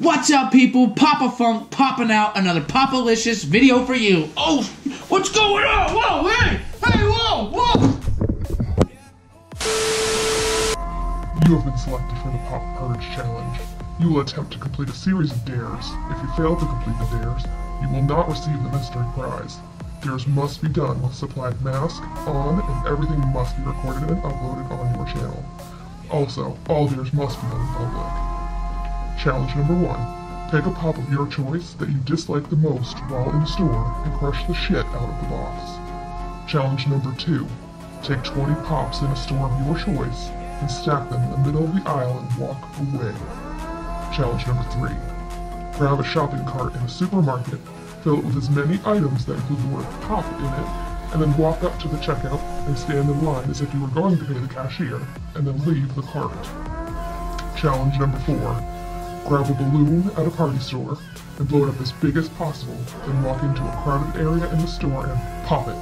What's up, people? Popa Funk popping out another Popalicious video for you. Oh, what's going on? Whoa, hey, whoa, whoa! You have been selected for the Pop Purge challenge. You will attempt to complete a series of dares. If you fail to complete the dares, you will not receive the mystery prize. Dares must be done with supplied mask on, and everything must be recorded and uploaded on your channel. Also, all dares must be done in public. Challenge number 1. Pick a pop of your choice that you dislike the most while in store and crush the shit out of the box. Challenge number 2. Take 20 pops in a store of your choice and stack them in the middle of the aisle and walk away. Challenge number 3. Grab a shopping cart in a supermarket, fill it with as many items that include the word pop in it, and then walk up to the checkout and stand in line as if you were going to pay the cashier, and then leave the cart. Challenge number 4. Grab a balloon at a party store and blow it up as big as possible, then walk into a crowded area in the store and pop it.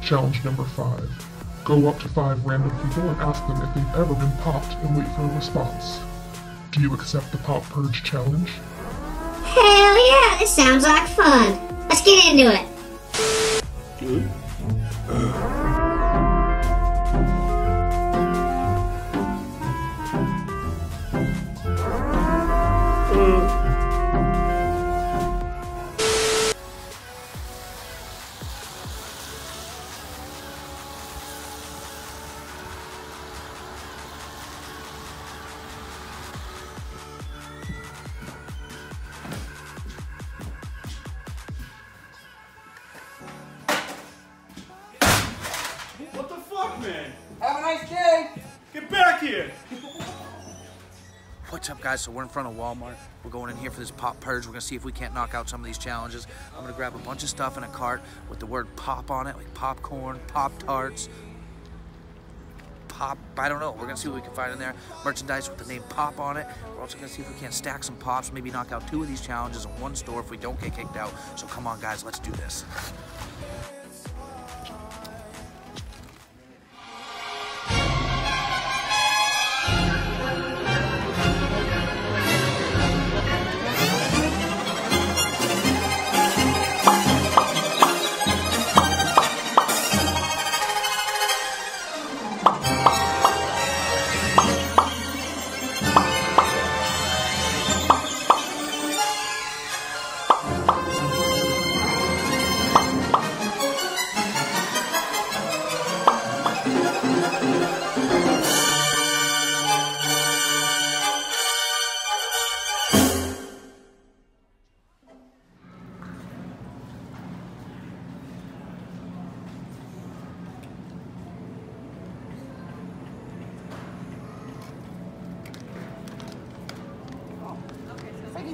Challenge number 5. Go up to 5 random people and ask them if they've ever been popped and wait for a response. Do you accept the Pop Purge challenge? Hell yeah, this sounds like fun. Let's get into it. Dude. What the fuck, man? Have a nice day. Get back here! What's up, guys? So we're in front of Wal-Mart. We're going in here for this Pop Purge. We're gonna see if we can't knock out some of these challenges. I'm gonna grab a bunch of stuff in a cart with the word pop on it, like popcorn, Pop-Tarts, pop, I don't know. We're gonna see what we can find in there. Merchandise with the name Pop on it. We're also gonna see if we can't stack some pops, maybe knock out 2 of these challenges in one store if we don't get kicked out. So come on, guys, let's do this.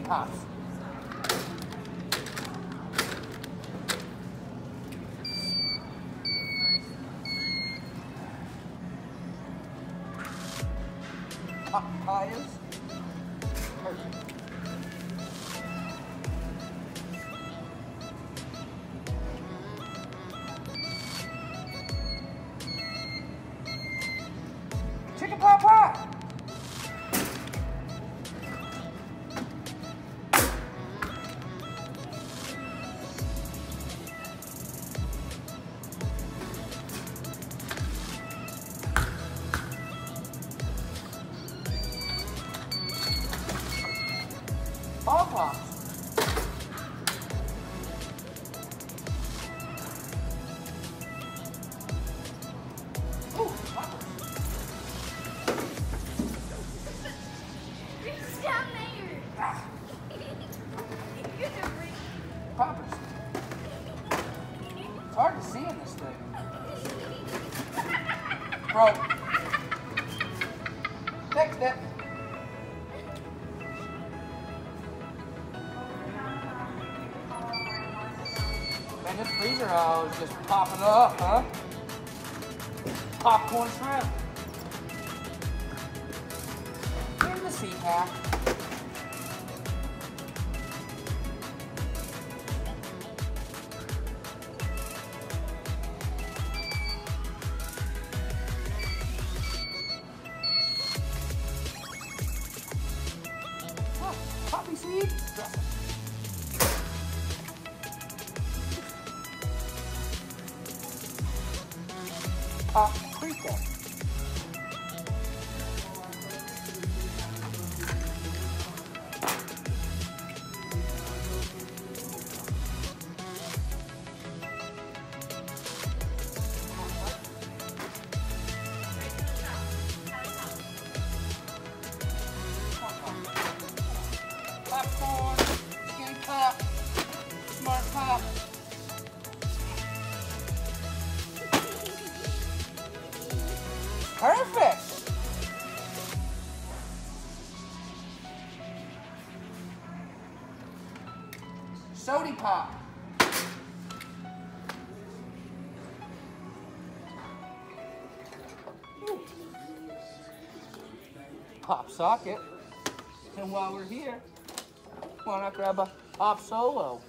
Pops. Papayas. Perfect. Chicken pot pie. Pops. Ooh, poppers. Reach down there. Ah, You're the freak. poppers. It's hard to see in this thing. Bro. Fix it. And this freezer house just popping up, huh? Popcorn shrimp. Here's the sea pack. Poppy seed. Paprika. Popcorn, skinny pop, smart pop. Perfect. Sody pop. Pop socket. And while we're here, why not grab a pop solo?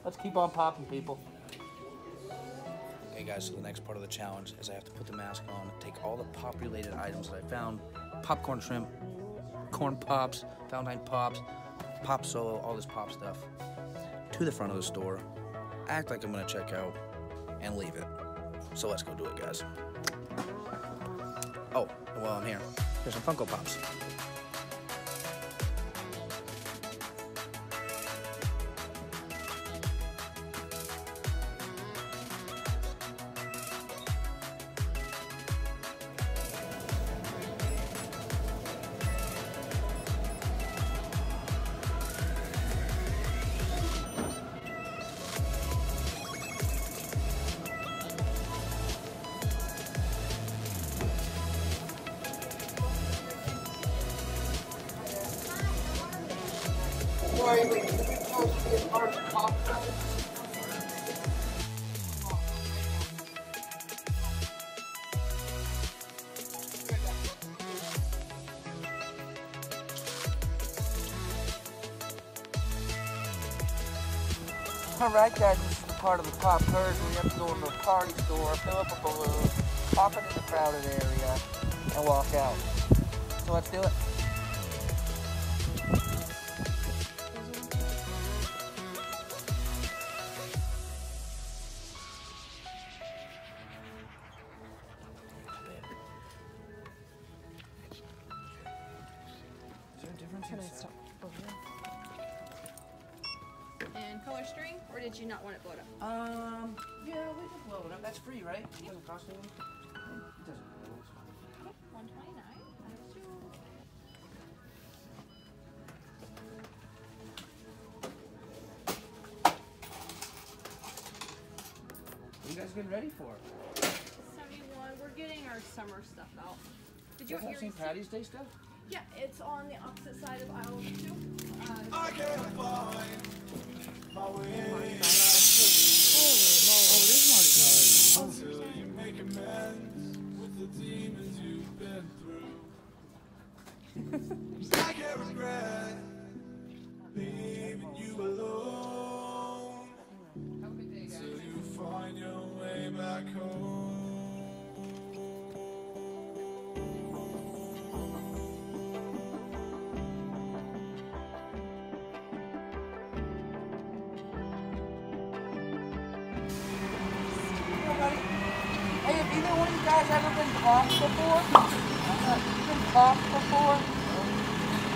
Let's keep on popping, people. Okay guys, so the next part of the challenge is I have to put the mask on, take all the pop related items that I found, popcorn shrimp, corn pops, Valentine pops, pop solo, all this pop stuff, to the front of the store, act like I'm gonna check out, and leave it. So let's go do it, guys. Oh, and while I'm here, here's some Funko Pops. Sorry, but you're supposed to be a part of the pop show. Alright guys, this is the part of the Pop Purge where you have to go into a party store, fill up a balloon, pop it in the crowded area, and walk out. So let's do it. And color string, or did you not want it blowed up? Yeah, we can blow it up. That's free, right? It doesn't cost anything. It doesn't. Okay, $129. What are you guys getting ready for? 71. We're getting our summer stuff out. Did you You have St. Patty's Day stuff? Yeah, it's on the opposite side of aisle 2. I can't find my way. Oh, it is Mardi Gras. Until you make amends with the demons you've been through. I can't regret leaving you alone till you find your way back home. Hey, have either one of you guys ever been popped before? You been popped before?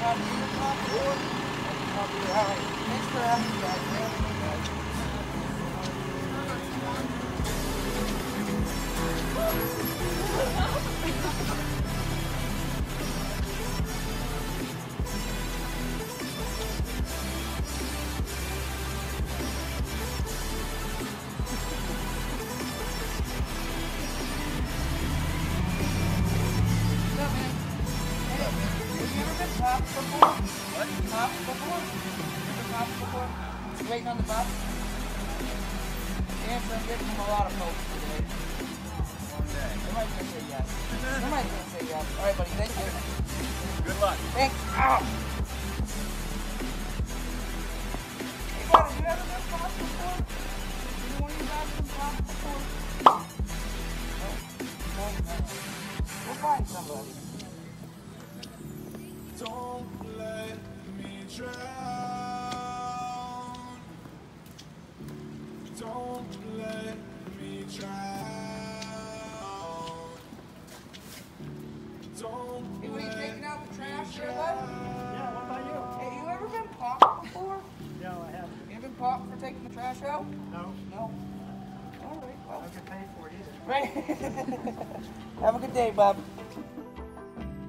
Have you been popped before? Alright, thanks for having me guys, man. Popped before? What? Popped before? Ever popped before? You waiting on the bus? The answer, I'm getting from a lot of folks today. One day. Somebody's gonna say yes. Somebody's gonna say yes. Alright, buddy, thank you. Good luck. Thanks. Ow! Hey, buddy, you ever been popped before? Either one of you guys been popped before? No? No, no. We'll find somebody. Don't let me drown. Don't let me drown. Don't Hey, were you taking out the trash here, bud? Yeah, what about you? Hey, you ever been popped before? No, I haven't. You ever been popped for taking the trash out? No, No? All right, I well. don't get paid for it either. Right. Have a good day, Bob.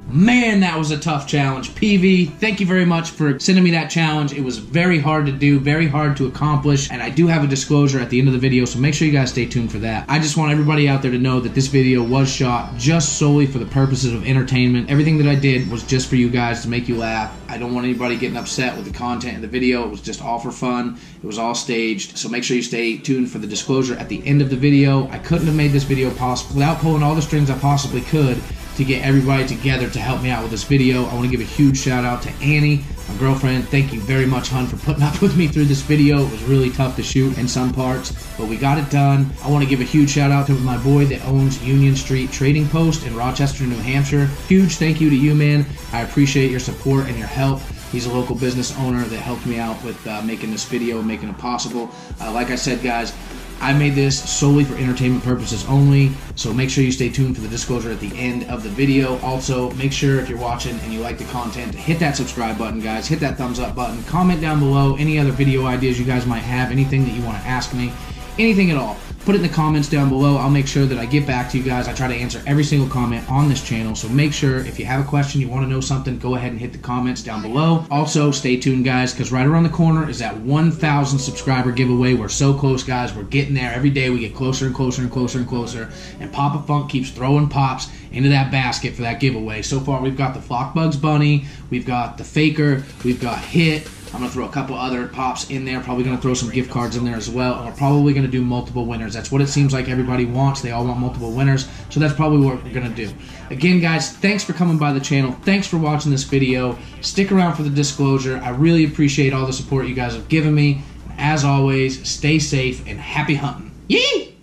Man, that was a tough challenge. PV, thank you very much for sending me that challenge. It was very hard to do, very hard to accomplish, and I do have a disclosure at the end of the video, so make sure you guys stay tuned for that. I just want everybody out there to know that this video was shot just solely for the purposes of entertainment. Everything that I did was just for you guys to make you laugh. I don't want anybody getting upset with the content in the video. It was just all for fun. It was all staged, so make sure you stay tuned for the disclosure at the end of the video. I couldn't have made this video possible without pulling all the strings I possibly could to get everybody together to help me out with this video. I want to give a huge shout out to Annie, my girlfriend. Thank you very much, hun, for putting up with me through this video. It was really tough to shoot in some parts, but we got it done. I want to give a huge shout out to my boy that owns Union Street Trading Post in Rochester, New Hampshire. Huge thank you to you, man. I appreciate your support and your help. He's a local business owner that helped me out with making this video and making it possible. Like I said, guys, I made this solely for entertainment purposes only, so make sure you stay tuned for the disclosure at the end of the video. Also, make sure if you're watching and you like the content to hit that subscribe button, guys. Hit that thumbs up button. Comment down below any other video ideas you guys might have, anything that you want to ask me, anything at all. Put it in the comments down below. I'll make sure that I get back to you guys. I try to answer every single comment on this channel, so make sure if you have a question, you want to know something, go ahead and hit the comments down below. Also, stay tuned, guys, because right around the corner is that 1,000 subscriber giveaway. We're so close, guys. We're getting there. Every day we get closer and closer and closer and closer, and Popa Funk keeps throwing pops into that basket for that giveaway. So far, we've got the Flockbugs Bunny, we've got the Faker, we've got Hit. I'm going to throw a couple other pops in there. Probably going to throw some gift cards in there as well. And we're probably going to do multiple winners. That's what it seems like everybody wants. They all want multiple winners. So that's probably what we're going to do. Again, guys, thanks for coming by the channel. Thanks for watching this video. Stick around for the disclosure. I really appreciate all the support you guys have given me. And as always, stay safe and happy hunting. Yee!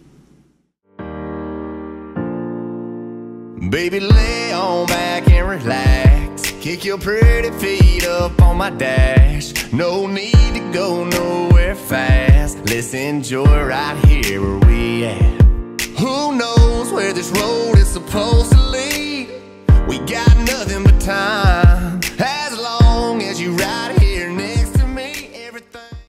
Baby, lay on back and relax. Kick your pretty feet up on my dash. No need to go nowhere fast. Let's enjoy right here where we at. Who knows where this road is supposed to lead? We got nothing but time.